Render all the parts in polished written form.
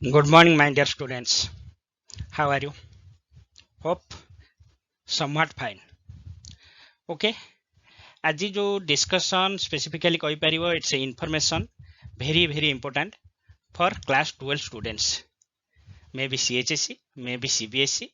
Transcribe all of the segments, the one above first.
Good morning, my dear students. How are you? Hope somewhat fine. Okay. आज जो discussion specifically कही परिवो it's a information very important for class 12 students. May be CHSE, may be CBSE,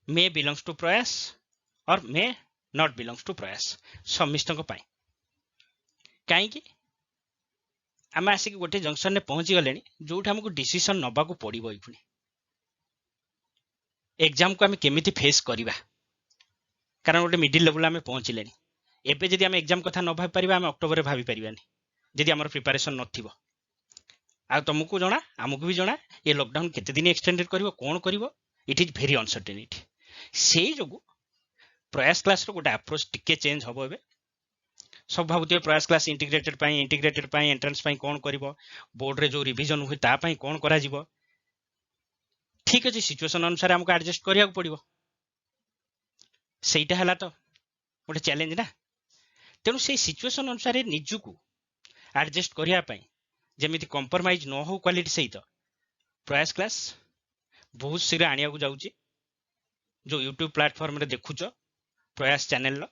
may belongs to Prayas or may not belongs to Prayas. ସମସ୍ତଙ୍କ ପାଇଁ କାହିଁକି ଆମେ ଆସିକି ଗୋଟେ ଜଂକ୍ସନ ରେ ପହଞ୍ଚି ଗଲେଣି ଯୋଉଠି ଆମକୁ डिसीजन नबाकू पड़िबो इपुनी एग्जाम को आमे केमिति फेस करिबा कारण गोटे मिडिल लेवल आमे पहुंचलेनी एबे जदि आमे एग्जाम कथा न भाबी परिबा आमे अक्टोबर रे भाबी परिबानी जदि हमर प्रिपरेशन नथिबो आ तुमको जणा हमकु भी जणा ये लॉकडाउन केते दिन एक्सटेंडेड करिवो कोन करिवो इट इज वेरी अनसर्टेनिटी सेही जोगु प्रयास क्लास रो गोटे अप्रोच टिके चेंज हबो एबे सब भाबुते प्रयास क्लास इंटीग्रेटेड पाई एंट्रेंस पाई कोन करिवो बोर्ड रे जो रिवीजन हुई ता पाई कोन करा जिवो ठीक अछि सिचुएशन अनुसार हमको एडजस्ट करिया पड़िवो सेटा हला तो गोटे चैलेंज ना तेणु से सिचुएशन अनुसार निजुकू एडजस्ट करिया पाई जेमिति कंप्रोमाइज न हो क्वालिटी सहित प्रयास क्लास बहुत शीघ्र आनिया को जाउची जो यूट्यूब प्लेटफॉर्म रे देखुचो प्रयास चैनल लो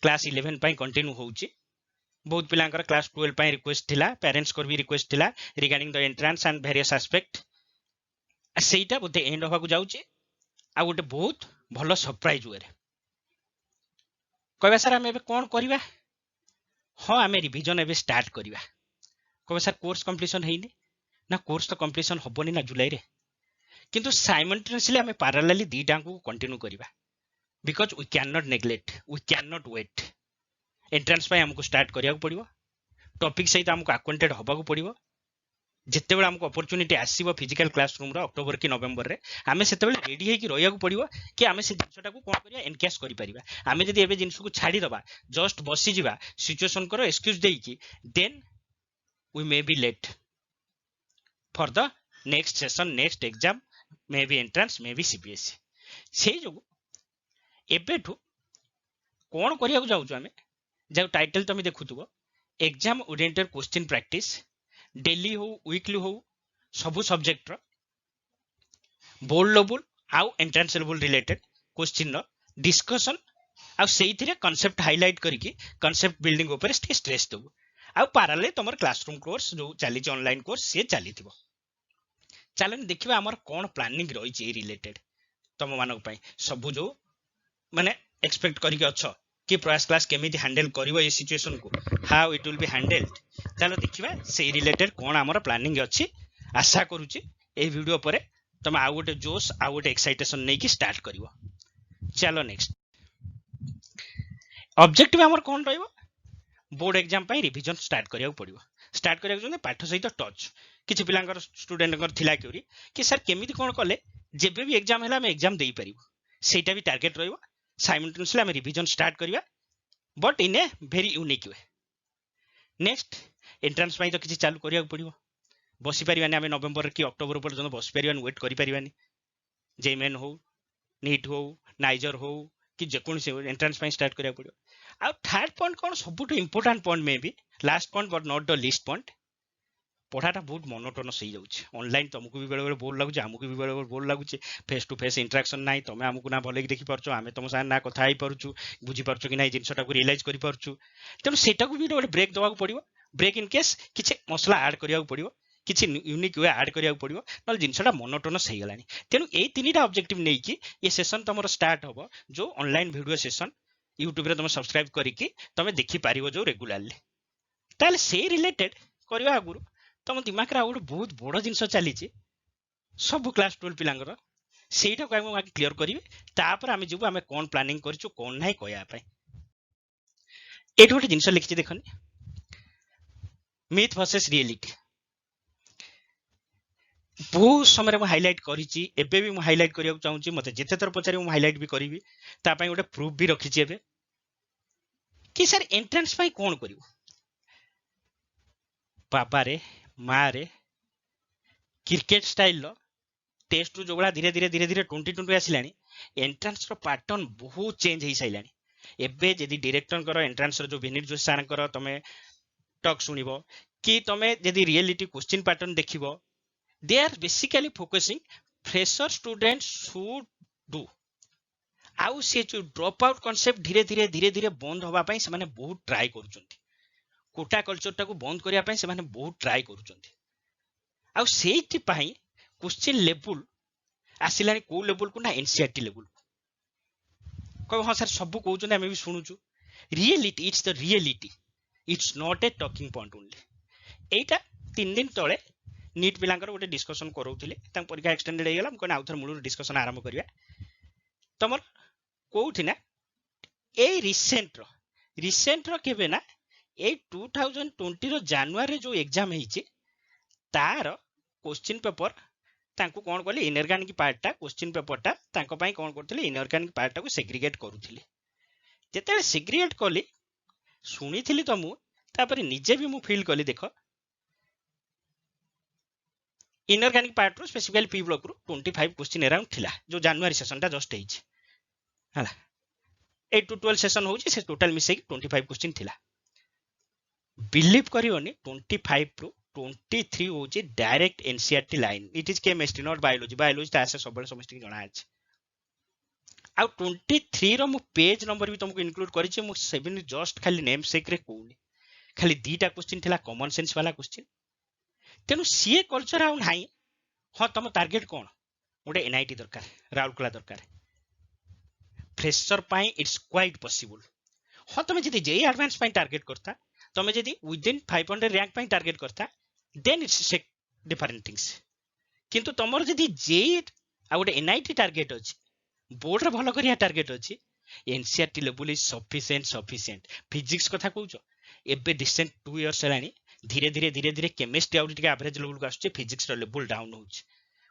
क्लास 11 पाई कंटिन्यू होउची बहुत पिलांकर क्लास 12 पाई रिक्वेस्ट थिला पेरेंट्स को भी रिक्वेस्ट थिला regarding the entrance and various aspect सेटा बोते एंड होबा को जाउची आ गोटे बहुत भलो सरप्राइज हुए कहबा सर आमे कोन करिवा हां आमे रिवीजन एबे स्टार्ट करिवा कहबा सर कोर्स कंप्लीशन हेइनी ना कोर्स तो कंप्लीशन होबोनी ना जुलाई रे किंतु साइमल्टेनियसली आमे पैरेलली दीटा को कंटिन्यू करिवा because we can not neglect we can not wait entrance पाई हमको स्टार्ट करिया पड़िवो टॉपिक सहित हमको अक्वांटेड होबा को पड़िवो जिते बेला हमको अपॉर्चुनिटी आसीबो फिजिकल क्लासरूम रो अक्टोबर की नवंबर रे आमे सेते बेला रेडी हे कि रहिया को पड़िवो कि आमे से जिंसटा को कोन करिया एनकैश करि परिबा आमे जदी एबे जिंस को छाडी दबा जस्ट बसी जिबा सिचुएशन करो एक्सक्यूज देई कि then we may be late for the next session next exam may be entrance may be CBSE सेही जो एबेठू कोन करिया को जाउछु आमे जो टाइटल तमे देखुथुबो exam oriented question practice daily हो वीकली हो सबु सब्जेक्ट रो बोर्ड लेवल आउ एंट्रेंस लेवल रिलेटेड क्वेश्चन रो डिस्कशन आउ सेइथिरे कांसेप्ट हाइलाइट करिकि कांसेप्ट बिल्डिंग ऊपर स्ट्रेस देबो आउ पैरेलल तमर क्लासरूम कोर्स जो चली ऑनलाइन कोर्स से चलीथिबो चलन देखिबा हमर कोन प्लानिंग रही छि रिलेटेड तम मानक पई सबु जो माने एक्सपेक्ट करिके अछो कि प्रयास क्लास केमिति हैंडल करिवो ए सिचुएशन को how it will be handled चलो देखिबा से रिलेटेड कोन हमर प्लानिंग अछि आशा करूची ए वीडियो परे तम आ गोटे जोश आ गोटे एक्साइटेशन नै कि स्टार्ट करिवो चलो नेक्स्ट ऑब्जेक्टिव हमर कोन रहइबो बोर्ड एग्जाम पई रिवीजन स्टार्ट करिया पड़िवो स्टार्ट करिया जने पाठ सहित टच किछि पिलांकर स्टूडेंटकर थिला क्यूरी कि सर केमिति कोन कले जेबे भी एग्जाम हैला हम एग्जाम देई परिबो सेटा भी टारगेट रहइबो साइमल्टेनियसली हम रिवीजन स्टार्ट करिया but in a very unique way next entrance पाई तो किछि चालू करिया पड़िवो बसी परिबानी हम नवंबर की अक्टोबर पर्यंत बसी परिबानी वेट करि परिबानी जेमेन हो नीट हो नाइजर हो कि जेकोन से एंट्रेंस पाई स्टार्ट करिया पड़िवो आ थर्ड पॉइंट कोन सबुठ important point may be last point but not the least point पढ़ाटा बहुत मोनोटोनस हो जाउछ ऑनलाइन तुमको भी बेले बेले बोर लागुछ हमको भी बेले बेले बोर लागुछ फेस टू फेस इंटरेक्शन नाही तमे हमको ना भले देखि परछो हमें तुम साथ ना कथा ही परछु बुझी परछु कि नाही जिंसटा को रियलाइज करि परछु तेनु सेटा को भी गोटे ब्रेक दवा को पड़िवो ब्रेक इन केस किछि मसला ऐड करिया को पड़िवो किछि यूनिक वे ऐड करिया को पड़िवो नल जिंसटा मोनोटोनस हो गलानी तेनु ए तीनटा ऑब्जेक्टिव नै कि ये सेशन तमरो स्टार्ट होबो जो ऑनलाइन वीडियो सेशन YouTube रे तुम सब्सक्राइब करिकि तुम देखि पारिबो जो रेगुलरली ताले से रिलेटेड करबा आगुरु तुम दिमाग रे बहुत बड़ जिनस चली सब क्लास 12 पिलांगर सेटा को हम क्लियर करिवे तापर आमे जबु आमे कोन प्लानिंग करछु कोन नाही कहया पय एठ गोटे जिनस लिखछि देखनि मिथ वर्सेस रियलिटी बहुत समय में हाइलाइट करिछि एबे भी मैं हाइलाइट करिया चाहूछि मते जेते थर पचारि मैं हाइलाइट भी करिवि ता पय गोटे प्रूफ भी रखिछि एबे कि सर एंट्रेंस पय कोन करिवो बाबा रे माँ रे क्रिकेट स्टाइल लो टेस्ट जो बड़ा धीरे धीरे 2020 आसिलानी एंट्रेंस रो पैटर्न बहुत चेंज हो साइलानी एबे जदी डायरेक्टर करो एंट्रेंस रो जो विनीत जोशी सर करो तमे टॉक सुनिबो कि तमे जदी रियलिटी क्वेश्चन पैटर्न देखिबो They are basically focusing fresher students should do. आउ से जो ड्रॉप आउट कॉन्सेप्ट धीरे धीरे बंद होबा पई से माने बहुत ट्राई करूचंती कोटा कल्चर टाको बंद करिया पई से माने बहुत ट्राई करूचंती आउ सेठी पई क्वेश्चन लेवल आसिलानी को लेवल को ना एनसीईआरटी लेवल को हां सर सब कहउचंदी हमें भी सुनुचु reality it's the reality it's not a talking point only एटा 3 दिन तळे नीट पिलांकर गोटे डिस्कशन करौथिले तां परीक्षा एक्सटेंडेड हे गेला हम कोन आउथर मुळु डिस्कशन आरंभ करिया तमर कोउठी ना ए रिसेंट रो केबे ना ए 2020 रो जनवरी जो एग्जाम हेछि तार क्वेश्चन पेपर तांको कोन कहले इनऑर्गेनिक पार्टटा क्वेश्चन पेपरटा तांको पई कोन करथिले इनऑर्गेनिक पार्टटा को सेग्रीगेट करूथिले जेते सेग्रीगेट कली सुनिथिली त मु तापर निजे भी मु फील कली देखो इनऑर्गेनिक पार्ट रो स्पेसिफिकली पी ब्लॉक रो 25 क्वेश्चन अराउंड थिला जो जनवरी सेशनटा जस्ट हेछि हला 8 to 12 सेशन होछि से टोटल मिसे 25 क्वेश्चन थिला बिलीव करियोनी 25 रो 23 होछि direct NCERT line it is chemistry not biology biology ता से सबले समस्त जणा अछि आ 23 रो मु पेज नंबर भी तुमको इंक्लूड करि छै मु 7 जस्ट खाली नेम सेक रे कोनी खाली दीटा क्वेश्चन थिला कॉमन सेंस वाला क्वेश्चन तेनु सीए कल्चर आउ नाही हां तम टारगेट कोन गोटे एनआईटी दरकार राउरकेला दरकार fresher pi it's quite possible हां तमे जदी जेई एडवांस पाई टारगेट करता तमे जदी with in 500 rank pi target करता देन इट्स डिफरेंट थिंग्स किंतु तमर जदी जेई आ गोटे एनआईटी टारगेट अछि बोर्ड रे भलो करिया टारगेट अछि NCERT level is sufficient physics कथा कहउछो एबे डिसेंट 2 इयर्स हेलानी धीरे धीरे केमिस्ट्री आउट टिके एवरेज लेवल को आछे फिजिक्स रो लेवल डाउन होछ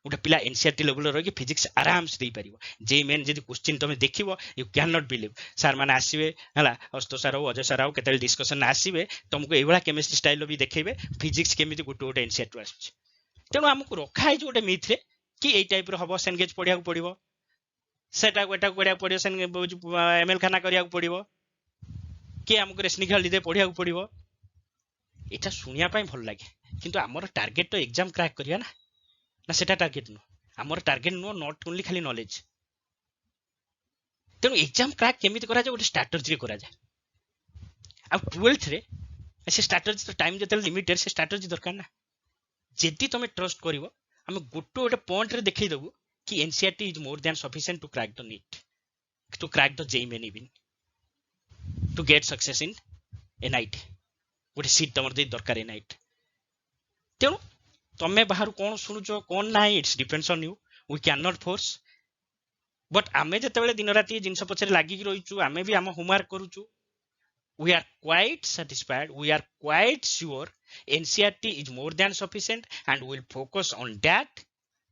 गोटे पिला एनसीईआरटी लेवल रो कि फिजिक्स आराम से दे परिबो जे मेन जदी क्वेश्चन तमे देखिबो you can not believe sir माने आसीबे हला अस्त सर हो अजय सर हो केतल डिस्कशन आसीबे तुमको एवला केमिस्ट्री स्टाइल भी देखैबे फिजिक्स केमिति गोटे एनसीईआरटी आछे तेनु हमकु रखा है गोटे मिथ रे कि एई टाइप रो हबो सेनगेज पढिया को पडिबो सेटा गोटा पढिया पडियो सेन एमएल खाना करिया को पडिबो कि हमकु रेसनिकल दे पढिया को पडिबो एटा सुनिया पई भल लागे किंतु हमर टारगेट तो एग्जाम क्रैक करिया ना सेटा टारगेट नो हमर टारगेट नो नॉट ओनली खाली नॉलेज तेनु एग्जाम क्रैक केमिति करा जाय गोटे स्ट्रैटेजी करा जाय आ 12th रे से स्ट्रैटेजी तो टाइम जते लिमिटेड से स्ट्रैटेजी दरकार ना जेति तमे ट्रस्ट करिवो हम गोटे पॉइंट रे देखै दबु कि NCERT is more than sufficient to crack the NEET to crack the JEE main even to get success in NIT गोटे सीट तमर दे दरकार एनआईटी तेनु तमे बाहर कोन सुनुचो कोन नाही it's depends on you we can not force but आमे जते बेले दिन राती जिंस पछरे लागि कि रहिचु आमे भी हम homework करूचु we are quite satisfied we are quite sure NCERT is more than sufficient and will focus on that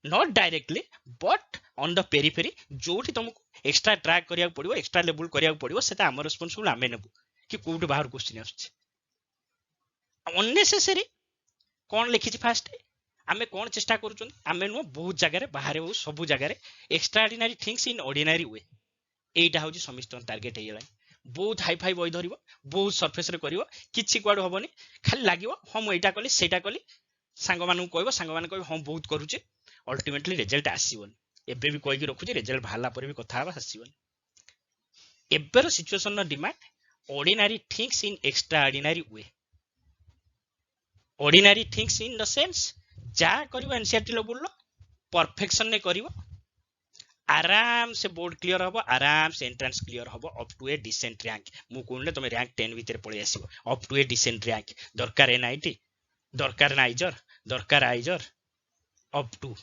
not directly but on the periphery जोठी तुमको एक्स्ट्रा ट्रैक करिया पड़िबो एक्स्ट्रा लेवल करिया पड़िबो सेटा हमर रिस्पांसिबल आमे नेबु कि कोड बाहर question आछे unnecessary कोन लिखि छि फास्ट आमे कोन चेष्टा करूछन आमे नो बहुत जगह रे बाहर हो सब जगह रे एक्स्ट्राऑर्डिनरी थिंग्स इन ऑर्डिनरी वे एटा होची समिस्तन टारगेट हेला बहुत हाई फाई बय धरिबो बहुत सरफेस रे करिवो किछि क्वाड होबनी खाली लागिवो हम एटा कली सेटा कली सांग मानु कहबो सांग मान कहबो हम बहुत करूचे अल्टीमेटली रिजल्ट आसीबोन एबे भी कहि रखुची रिजल्ट भाला पर भी कथा बा आसीबोन एबेर सिचुएशन न demand ordinary things in extraordinary way ordinary things in the sense जा करिवो एनसीईआरटी लेवल लो परफेक्शन ने करिवो आराम से बोर्ड क्लियर हबो आराम से एंट्रेंस क्लियर हबो up to a decent rank मु कोनले तुम रैंक 10 भीतर पळे आसीबो up to a decent rank दरकार एनआईटी दरकार नाइजर दरकार IISER up to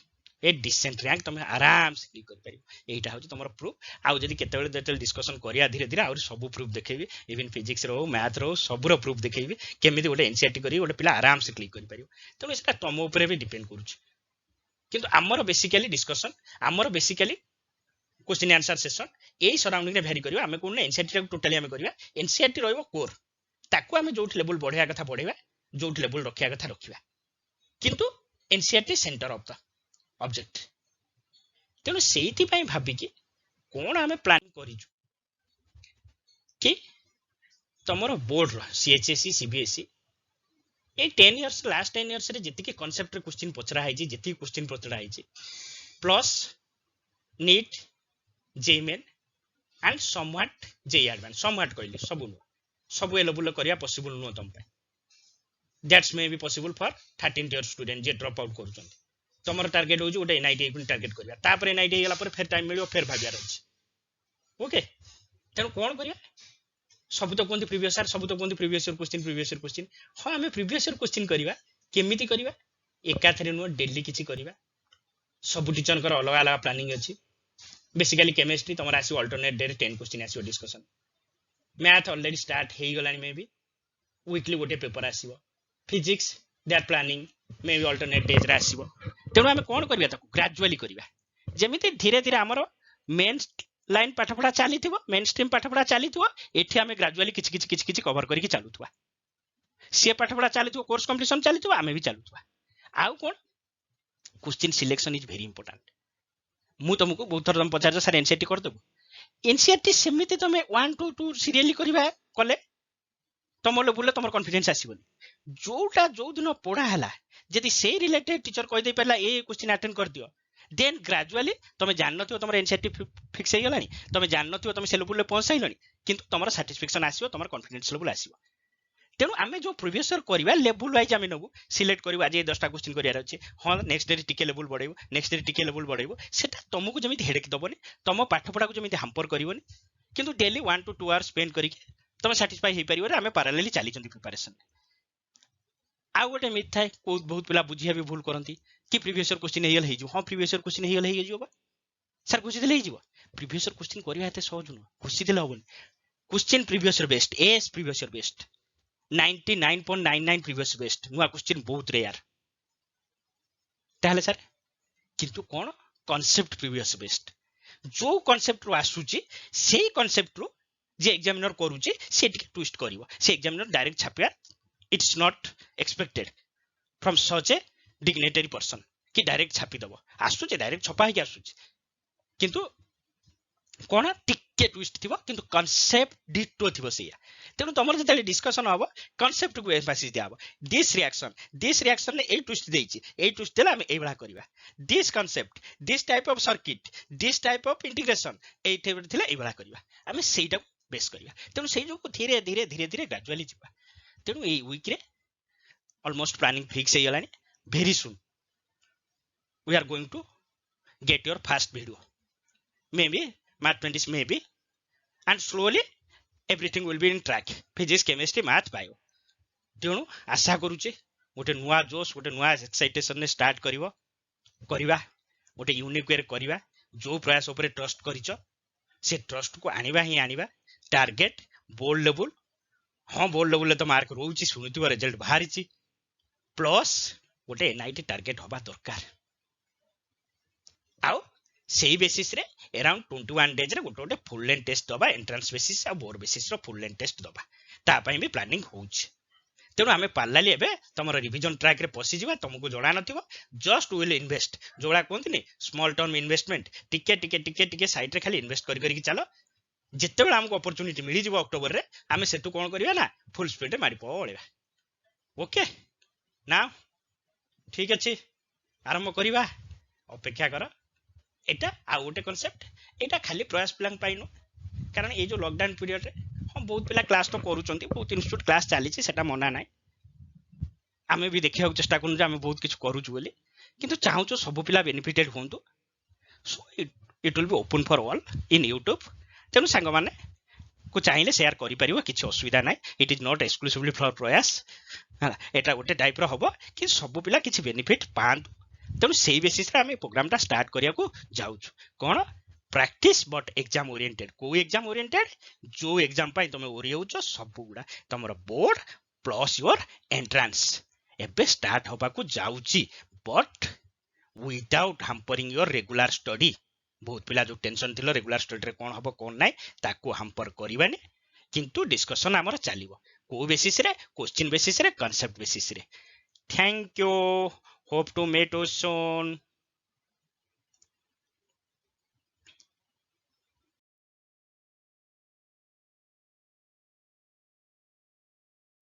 a decent rank तुम आराम से क्लिक कर परिबो एटा होची तमरो प्रूफ आउ जदी केतेबेले डिटेल डिस्कशन करिया धीरे धीरे और सब प्रूफ देखेबी इवन फिजिक्स रो मैथ रो सब रो प्रूफ देखेबी केमिति गोटे एनसीईआरटी करी गोटे पिला आराम से क्लिक करि परिबो तनो सेटा तम ऊपर भी डिपेंड करूची किंतु हमरो बेसिकली डिस्कशन हमरो बेसिकली क्वेश्चन आंसर सेशन एई सराउंडिंग रे वेरी करियो हमें कोन एनसीईआरटी रे टोटली हमें करिया एनसीईआरटी रहइबो कोर ताको हमें जोट लेवल बढ़िया कथा बढ़ेबा जोट लेवल रखिया कथा रखिबा किंतु NCERT centre of the object तेनु सेइति पई भाबी कि कोन हमें प्लान करिजु कि तमरो बोर्ड रो सीएचएसई सीबीएसई ए 10 इयर्स लास्ट 10 इयर्स रे जति के कांसेप्ट रे क्वेश्चन पचरा है जति क्वेश्चन पचरा है plus NEET JEE Main and somewhat जे एडवांस समव्हाट कहली सब एलेबल करिया पॉसिबल नो तुम पे that's may be possible for 13th year student जे ड्रॉप आउट करूछन तमर टारगेट हो गोटे एनआईटी को टारगेट करिया तापर एनआईटी गेला पर फिर टाइम मिलियो फिर भाबियार अछि ओके तेनु कोन करिया सब तो कहते प्रीवियस ईयर सब तो कहते प्रीवियस ईयर क्वेश्चन हाँ आम प्रीवियस ईयर क्वेश्चन करवा केमिति करवा एकाथरे नुह डेली किछि करवा सब टीचर अलग अलग प्लानिंग अच्छी बेसिकली केमिस्ट्री तुम आसो अल्टरनेट डे 10 क्वेश्चन आसो डिस्कशन मैथ ऑलरेडी स्टार्ट हो गलानी मे बी वीकली गोटे पेपर आसो physics they are planning may be alternate days रे आसो तेणु आम कौन करवा ताको ग्रेजुअली करवा जेमिति धीरे धीरे आमर मेन लाइन पाठपढ़ा चली मेन स्ट्रीम पाठपढ़ा चली एठी आम ग्रेजुअली किछि कवर करके चलुवा सी पाठपढ़ा चली कोर्स कंप्लीशन चली आम भी चलुवा आउ कौन question selection is very important मु तुमको बहुत थर तुम पचार सर एनसीईआरटी करदेबु एनसीईआरटी सेमिति तुम 1 to 2 सीरियली करवा कले तुम लेवल तुम कॉन्फिडेंस आसीबनी जोटा जो दिन पढ़ा है जदि से रिलेटेड टीचर कह दे पाला ए क्वेश्चन अटेंड कर दियो देन ग्रेजुअली तुम जान नथियो तुम एनसीईआरटी फिक्स हो गलानी तुम जान नथियो तुम से लेवल पहुंच साइलनी किंतु तुम सैटिस्फैक्शन आसीबो तुम कॉन्फिडेंस लेवल आसीबो तेणु आम जो प्रीवियस ईयर करवा लेवल वाइज आम नबू सिलेक्ट करूँ आज 10टा क्वेश्चन करार अच्छे हाँ नेक्स्ट डे टिके लेवल बढ़ेबो नेक्स्ट डे टिके लेवल बढ़ेबो सेटा तुमको जमी हेडेक दबनी तुम पाठपढ़ा को जमी हाम्पर करनी किंतु डेली 1 to 2 आवर्स स्पेंड करके तुम साटिस्फाई हो पार आम पारालेली चली प्रिपरेशन आउ गोटे मिथ थाए बहुत पिला बुझिया भी भूल करती कि प्रीवियस ईयर क्वेश्चन हो हाँ प्रीवियस ईयर क्वेश्चन हो सर घुषी देले हो प्रीवियस ईयर क्वेश्चन करवा एते सहज नुह घुषी देले हबनी question previous year based as previous year based 99.99 previous based नुआ क्वेश्चन बहुत रेयर ताहले सर किंतु कोन कांसेप्ट प्रीवियस बेस्ट जो कांसेप्ट रो आसुची सेही कांसेप्ट रो जे एग्जामिनर करूची से टिके ट्विस्ट करिवो से एग्जामिनर डायरेक्ट छापिया it's not expected from such a dignitary person कि डायरेक्ट छापी दबो आसुची डायरेक्ट छपा है आसुची किंतु कोन टिके ट्विस्ट थिबो किंतु कांसेप्ट डिटो थिबो सेया तेनु तमर जते डिस्कशन हबो कांसेप्ट को एम्फासिस दियाबो दिस रिएक्शन ने ए ट्विस्ट देछि ए ट्विस्ट देला हम ए बळा करबा this concept this type of circuit this type of integration A table थिला ए बळा करबा हम सेटा बेस करबा तेनु सेई जो धीरे धीरे ग्रेजुअली जिबा तेनु ए वीक रे ऑलमोस्ट प्लानिंग फिक्स हे गलानी very soon we are going to get your first video may be mathematics maybe and slowly everything will be in track physics chemistry math bio तेणु आशा करूचे गोटे नुआ जोश गोटे नुआ एक्साइटेशन ने स्टार्ट करिवो करिवा गोटे यूनिक वे करिवा जो प्रयास ऊपर ट्रस्ट करिचो से ट्रस्ट को आनिबा ही आनिबा टारगेट बोर्ड लेवल हाँ बोर्ड लेवल तो मार्क रोची सुनिथिबो रिजल्ट बाहरिची प्लस गोटे एनआईटी टारगेट होबा दरकार आउ सेही बेसिस रे अराउंड 21 डेज रे गोटे गोटे फुल लेंथ टेस्ट दबा एंट्रेंस बेसिस आ बोर्ड बेसिस रो फुल लेंथ टेस्ट दबा ता पई भी प्लानिंग होउछ तेणु आम पार्लाली एबे तुम रिविजन ट्रैक रे पसी जीवा तुमको जणा नथिबो जस्ट विल इन्वेस्ट जोड़ा कहंतनी स्मॉल टर्म इन्वेस्टमेंट टिके टिके टिके टिके साइड रे खाली इन्वेस्ट करी करी चलो जेते बेला हमको अपॉर्चुनिटी मिली जीवो अक्टोबर रे आमे सेटु कोन करिवा ना फुल स्पीड रे मारी पळेबा ओके ना ठीक अछि आरंभ करिवा अपेक्षा कर एटा आ गोटे कांसेप्ट एटा खाली प्रयास प्लान पाइनो कारण ये जो लॉकडाउन पीरियड रे हम बहुत पिला क्लास तो करूचंती बहुत इंस्टीट्यूट क्लास चली सेटा मना नाइ आमे भी देखिया चेष्टा करू जे आमे बहुत किछ करूछु बोली किंतु चाहूचो सब पिला बेनिफिटेड होंतु so it will be open for all in YouTube तेनु संग माने को चाहिले शेयर करि परिबो किछ असुविधा नाइ it is not exclusively for प्रयास हला एटा गोटे टाइप रो हबो कि सब पिला किछ बेनिफिट पांतु तेणु से बेसिस रे आमे प्रोग्राम टा स्टार्ट करिया को जाउछु कोन प्रैक्टिस बट एग्जाम ओरिएंटेड को एग्जाम ओरिएंटेड जो एग्जाम पाई तमे ओरियउचो सब गुडा तमरो बोर्ड प्लस योर एंट्रेंस एबे स्टार्ट होबा को जाउची but without hampering your regular study बहुत पिला जो टेंशन थिलो रेगुलर स्टडी रे कोन हबो कोन नाइ ताको हैम्पर करिवानी किंतु डिस्कशन हमर चलिबो को बेसिस रे क्वेश्चन बेसिस रे कांसेप्ट बेसिस रे thank you hope to meet you soon